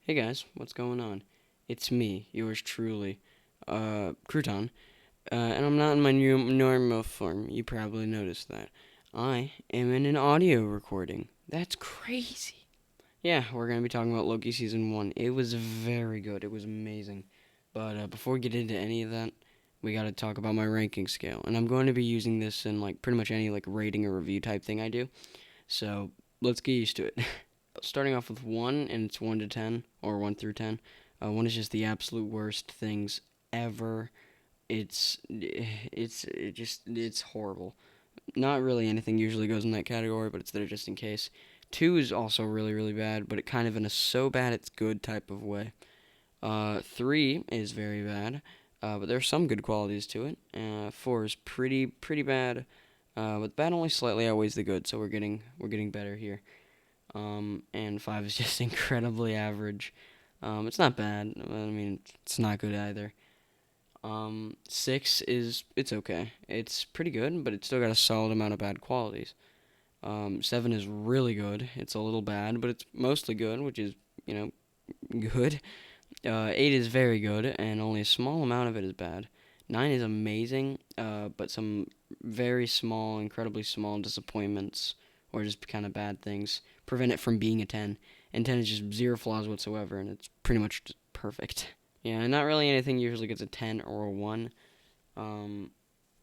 Hey guys, what's going on? It's me, yours truly, Crouton, and I'm not in my new normal form. You probably noticed that. I am in an audio recording. That's crazy. Yeah, we're gonna be talking about Loki season 1. It was very good. It was amazing. But before we get into any of that, we gotta talk about my ranking scale, and I'm going to be using this in like pretty much any like rating or review type thing I do. So let's get used to it. Starting off with 1, and it's 1 to 10, or 1 through 10. 1 is just the absolute worst things ever. It's horrible. Not really anything usually goes in that category, but it's there just in case. 2 is also really, really bad, but it kind of in a so bad it's good type of way. 3 is very bad, but there are some good qualities to it. 4 is pretty bad, but bad only slightly outweighs the good, so we're getting better here. And 5 is just incredibly average. It's not bad. I mean, it's not good either. 6 is it's okay. It's pretty good, but it's still got a solid amount of bad qualities. 7 is really good. It's a little bad, but it's mostly good, which is you know good. 8 is very good, and only a small amount of it is bad. 9 is amazing, but some very small, incredibly small disappointments or just kind of bad things prevent it from being a 10. And 10 is just zero flaws whatsoever, and it's pretty much just perfect. Yeah, not really anything usually gets a 10 or a 1. Um,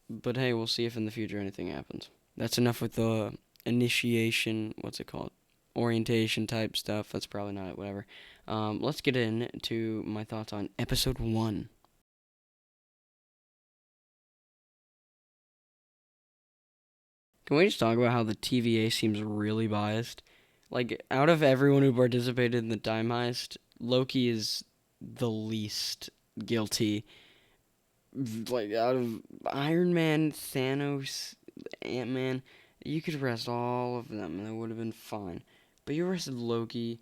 but hey, we'll see if in the future anything happens. That's enough with the initiation, what's it called? Orientation type stuff. That's probably not it, whatever. Let's get into my thoughts on episode 1. Can we just talk about how the TVA seems really biased? Like, out of everyone who participated in the time heist, Loki is the least guilty. Like, out of Iron Man, Thanos, Ant Man, you could arrest all of them and it would have been fine. But you arrested Loki,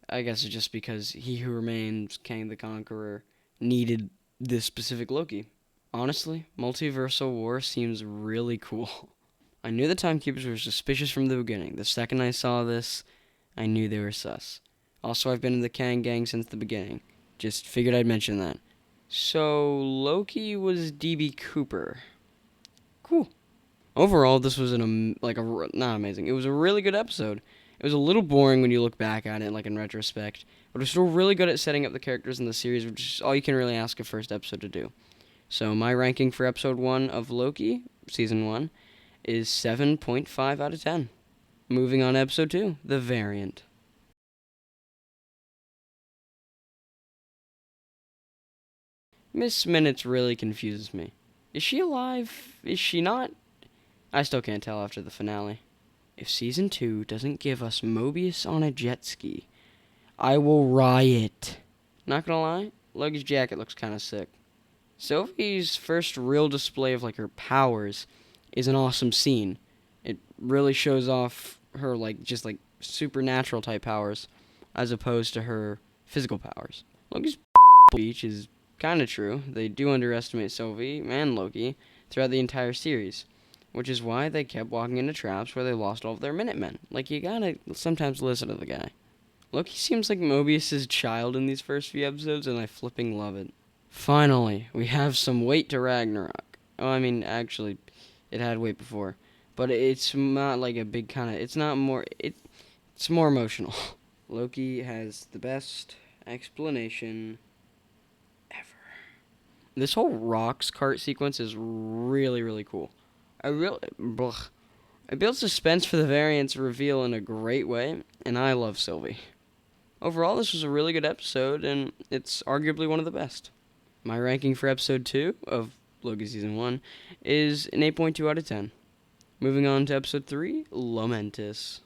I guess it's just because He Who Remains, Kang the Conqueror, needed this specific Loki. Honestly, Multiversal War seems really cool. I knew the timekeepers were suspicious from the beginning. The second I saw this, I knew they were sus. Also, I've been in the Kang gang since the beginning. Just figured I'd mention that. So, Loki was DB Cooper. Cool. Overall, this was not amazing. It was a really good episode. It was a little boring when you look back at it, like in retrospect, but it was still really good at setting up the characters in the series, which is all you can really ask a first episode to do. So my ranking for episode 1 of Loki, season 1, is 7.5 out of 10. Moving on to episode 2, The Variant. Miss Minutes really confuses me. Is she alive? Is she not? I still can't tell after the finale. If season 2 doesn't give us Mobius on a jet ski, I will riot. Not gonna lie, Loki's jacket looks kinda sick. Sylvie's first real display of like her powers is an awesome scene. It really shows off her like just like supernatural type powers as opposed to her physical powers. Loki's speech is kind of true. They do underestimate Sylvie and Loki throughout the entire series, which is why they kept walking into traps where they lost all of their Minutemen. Like, you gotta sometimes listen to the guy. Loki seems like Mobius's child in these first few episodes, and I flipping love it. Finally, we have some weight to Ragnarok. Oh, I mean, actually, it had weight before, but it's not like a big kind of. It's not more. It's more emotional. Loki has the best explanation ever. This whole rocks cart sequence is really really cool. I really. It builds suspense for the variant's reveal in a great way, and I love Sylvie. Overall, this was a really good episode, and it's arguably one of the best. My ranking for episode 2 of Loki Season 1 is an 8.2 out of 10. Moving on to episode 3, Lamentus.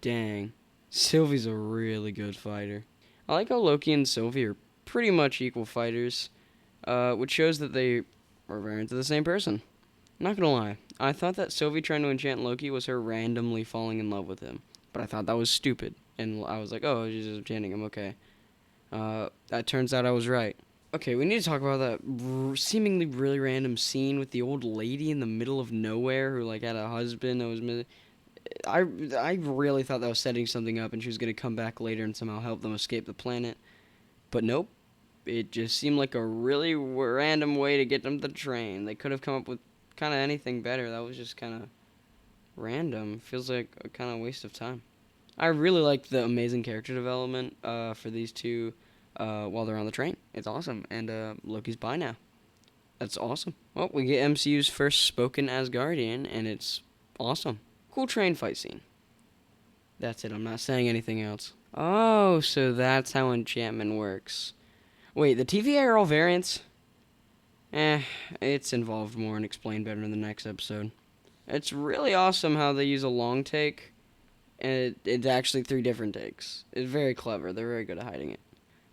Dang, Sylvie's a really good fighter. I like how Loki and Sylvie are pretty much equal fighters, which shows that they are variants of the same person. Not gonna lie, I thought that Sylvie trying to enchant Loki was her randomly falling in love with him, but I thought that was stupid, and I was like, oh, she's just enchanting him, okay. That turns out I was right. Okay, we need to talk about that seemingly really random scene with the old lady in the middle of nowhere who like had a husband that was I really thought that was setting something up and she was going to come back later and somehow help them escape the planet. But nope. It just seemed like a really random way to get them to the train. They could have come up with kind of anything better. That was just kind of random. Feels like a kind of waste of time. I really liked the amazing character development for these two while they're on the train. It's awesome. And Loki's by now. That's awesome. Well, we get MCU's first spoken Asgardian, and it's awesome. Cool train fight scene. That's it. I'm not saying anything else. Oh, so that's how enchantment works. Wait, the TVA are all variants? It's involved more and explained better in the next episode. It's really awesome how they use a long take, and it's actually 3 different takes. It's very clever. They're very good at hiding it.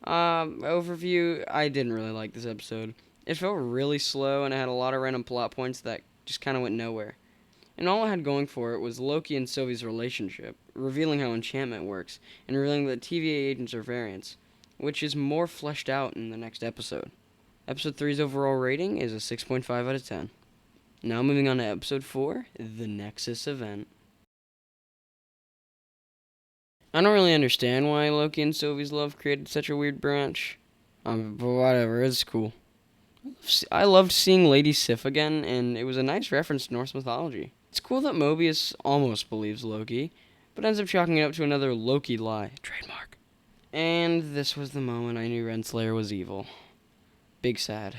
Overview, I didn't really like this episode. It felt really slow, and it had a lot of random plot points that just kind of went nowhere. And all it had going for it was Loki and Sylvie's relationship, revealing how enchantment works, and revealing that TVA agents are variants, which is more fleshed out in the next episode. Episode 3's overall rating is a 6.5 out of 10. Now moving on to Episode 4, The Nexus Event. I don't really understand why Loki and Sylvie's love created such a weird branch. But whatever, it's cool. I loved seeing Lady Sif again, and it was a nice reference to Norse mythology. It's cool that Mobius almost believes Loki, but ends up chalking it up to another Loki lie. Trademark. And this was the moment I knew Renslayer was evil. Big sad.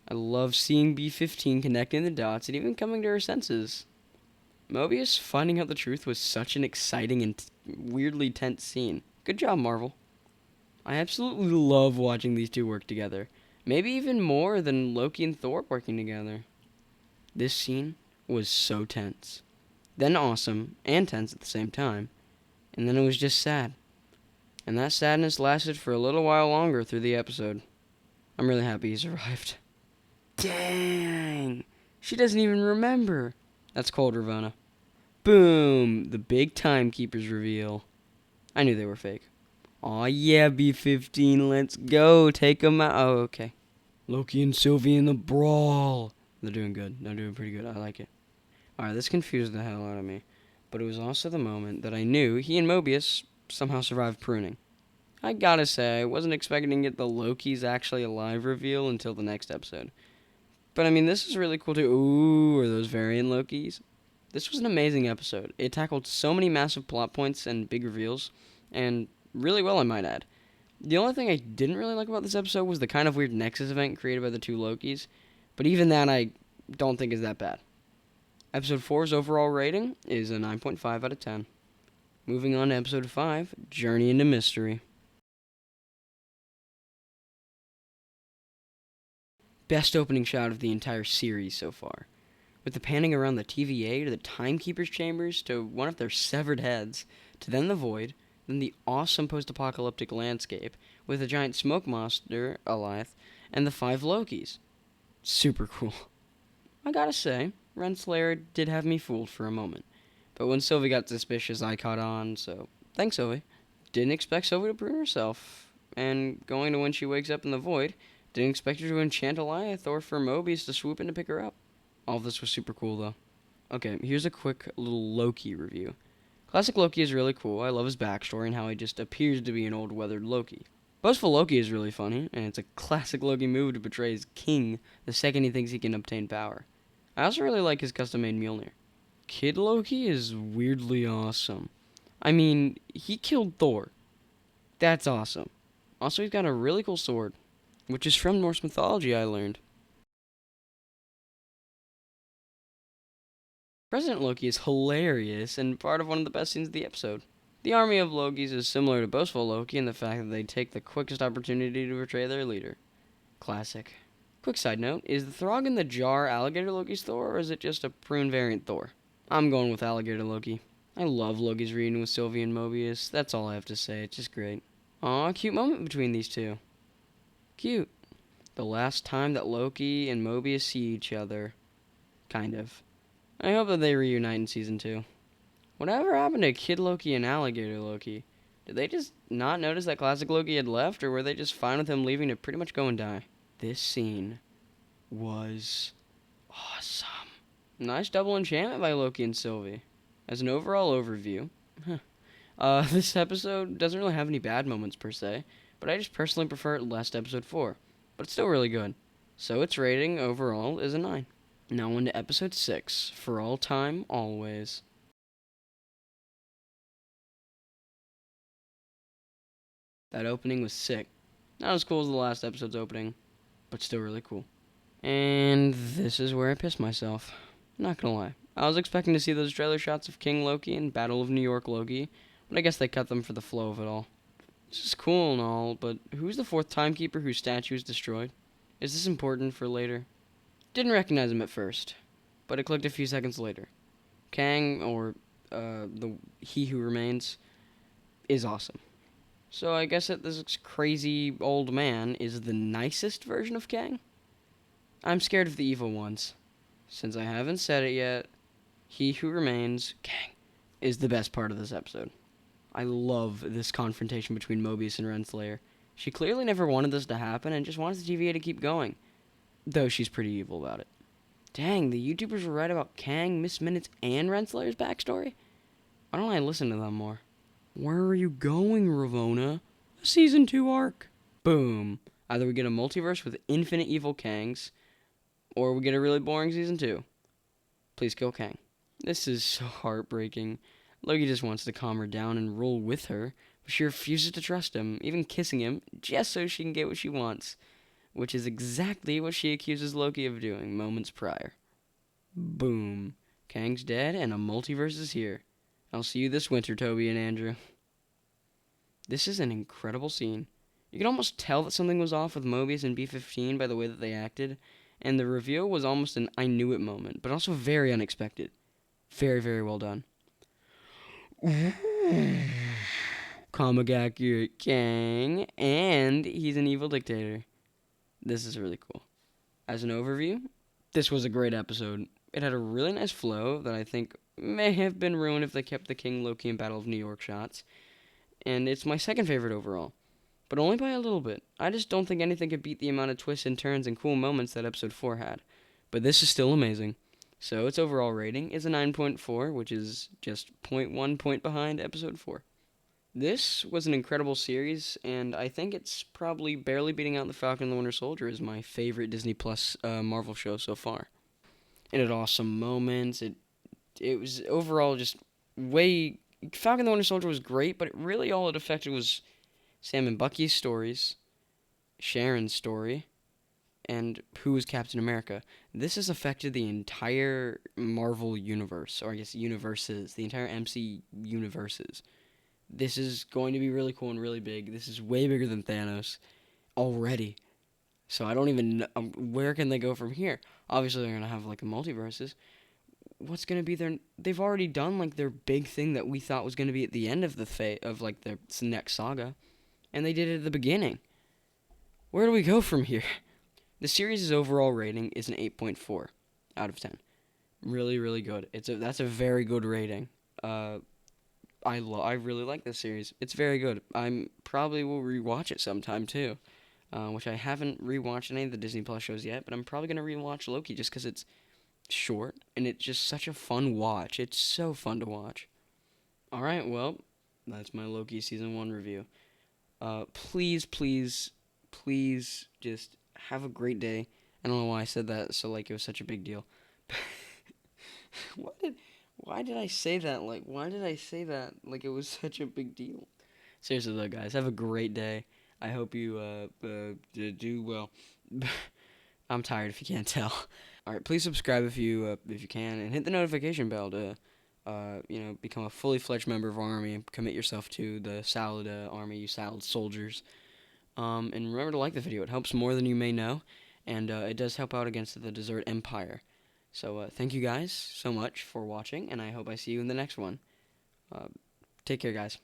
I love seeing B-15 connecting the dots and even coming to her senses. Mobius finding out the truth was such an exciting and weirdly tense scene. Good job, Marvel. I absolutely love watching these two work together. Maybe even more than Loki and Thor working together. This scene was so tense. Then awesome and tense at the same time. And then it was just sad. And that sadness lasted for a little while longer through the episode. I'm really happy he survived. Dang! She doesn't even remember. That's cold, Ravonna. Boom! The big timekeepers reveal. I knew they were fake. Aw yeah, B-15, let's go. Take them out. Oh, okay. Loki and Sylvie in the brawl. They're doing good. They're doing pretty good. I like it. Alright, this confused the hell out of me. But it was also the moment that I knew he and Mobius somehow survived pruning. I gotta say, I wasn't expecting to get the Loki's actually alive reveal until the next episode. But I mean, this is really cool too. Ooh, are those variant Lokis? This was an amazing episode. It tackled so many massive plot points and big reveals, and really well, I might add. The only thing I didn't really like about this episode was the kind of weird Nexus event created by the two Lokis, but even that I don't think is that bad. Episode 4's overall rating is a 9.5 out of 10. Moving on to Episode 5, Journey into Mystery. Best opening shot of the entire series so far. With the panning around the TVA to the Timekeeper's chambers to one of their severed heads, to then the Void, then the awesome post-apocalyptic landscape with a giant smoke monster, Alith, and the 5 Lokis. Super cool. I gotta say, Renslayer did have me fooled for a moment. But when Sylvie got suspicious, I caught on, so thanks, Sylvie. Didn't expect Sylvie to prune herself. And going to when she wakes up in the Void, didn't expect her to enchant Alith or for Mobius to swoop in to pick her up. All of this was super cool, though. Okay, here's a quick little Loki review. Classic Loki is really cool. I love his backstory and how he just appears to be an old weathered Loki. Boastful Loki is really funny, and it's a classic Loki move to betray his king the second he thinks he can obtain power. I also really like his custom-made Mjolnir. Kid Loki is weirdly awesome. I mean, he killed Thor. That's awesome. Also, he's got a really cool sword, which is from Norse mythology, I learned. President Loki is hilarious and part of one of the best scenes of the episode. The army of Lokis is similar to Boastful Loki in the fact that they take the quickest opportunity to betray their leader. Classic. Quick side note, is the Throg in the Jar Alligator Loki's Thor, or is it just a prune variant Thor? I'm going with Alligator Loki. I love Loki's reunion with Sylvie and Mobius. That's all I have to say. It's just great. Aw, cute moment between these two. Cute. The last time that Loki and Mobius see each other. Kind of. I hope that they reunite in Season 2. Whatever happened to Kid Loki and Alligator Loki? Did they just not notice that Classic Loki had left, or were they just fine with him leaving to pretty much go and die? This scene was awesome. Nice double enchantment by Loki and Sylvie. As an overall overview, this episode doesn't really have any bad moments per se, but I just personally prefer it less to episode 4. But it's still really good. So its rating overall is a 9. Now on to episode 6, For All Time, Always. That opening was sick. Not as cool as the last episode's opening, but still really cool. And this is where I pissed myself. Not gonna lie. I was expecting to see those trailer shots of King Loki and Battle of New York Loki, but I guess they cut them for the flow of it all. This is cool and all, but who's the fourth timekeeper whose statue is destroyed? Is this important for later? Didn't recognize him at first, but it clicked a few seconds later. Kang, or the He Who Remains, is awesome. So I guess that this crazy old man is the nicest version of Kang? I'm scared of the evil ones. Since I haven't said it yet, He Who Remains, Kang, is the best part of this episode. I love this confrontation between Mobius and Renslayer. She clearly never wanted this to happen and just wants the TVA to keep going. Though she's pretty evil about it. Dang, the YouTubers were right about Kang, Miss Minutes, and Renslayer's backstory? Why don't I listen to them more? Where are you going, Ravonna? A Season 2 arc. Boom. Either we get a multiverse with infinite evil Kangs, or we get a really boring Season 2. Please kill Kang. This is so heartbreaking. Loki just wants to calm her down and roll with her, but she refuses to trust him, even kissing him, just so she can get what she wants, which is exactly what she accuses Loki of doing moments prior. Boom. Kang's dead, and a multiverse is here. I'll see you this winter, Toby and Andrew. This is an incredible scene. You can almost tell that something was off with Mobius and B-15 by the way that they acted, and the reveal was almost an I knew it moment, but also very unexpected. Very, very well done. Comic accurate Kang, and he's an evil dictator. This is really cool. As an overview, this was a great episode. It had a really nice flow that I think may have been ruined if they kept the King, Loki, and Battle of New York shots. And it's my second favorite overall, but only by a little bit. I just don't think anything could beat the amount of twists and turns and cool moments that episode 4 had. But this is still amazing. So its overall rating is a 9.4, which is just 0.1 point behind episode 4. This was an incredible series, and I think it's probably barely beating out The Falcon and the Winter Soldier as my favorite Disney Plus Marvel show so far. It had awesome moments. It was overall just way... Falcon and the Winter Soldier was great, but really all it affected was Sam and Bucky's stories, Sharon's story, and who was Captain America. This has affected the entire Marvel universe, or I guess universes, the entire MC universes. This is going to be really cool and really big. This is way bigger than Thanos already. So I don't even know, where can they go from here? Obviously they're going to have like a multiverses. What's going to be their... They've already done like their big thing that we thought was going to be at the end of of like their next saga. And they did it at the beginning. Where do we go from here? The series' overall rating is an 8.4 out of 10. Really, really good. That's a very good rating. I really like this series. It's very good. I'm probably will rewatch it sometime too, which I haven't rewatched any of the Disney Plus shows yet. But I'm probably gonna rewatch Loki just because it's short and it's just such a fun watch. It's so fun to watch. All right, well, that's my Loki season 1 review. Please, please, please, just have a great day. I don't know why I said that so like it was such a big deal. Why did I say that? Like, why did I say that like it was such a big deal? Seriously though, guys, have a great day. I hope you do well. I'm tired if you can't tell. All right, please subscribe if you can, and hit the notification bell to become a fully fledged member of our army and commit yourself to the Salad army, you Salad soldiers. And remember to like the video. It helps more than you may know, and it does help out against the Desert Empire. So thank you guys so much for watching, and I hope I see you in the next one. Take care, guys.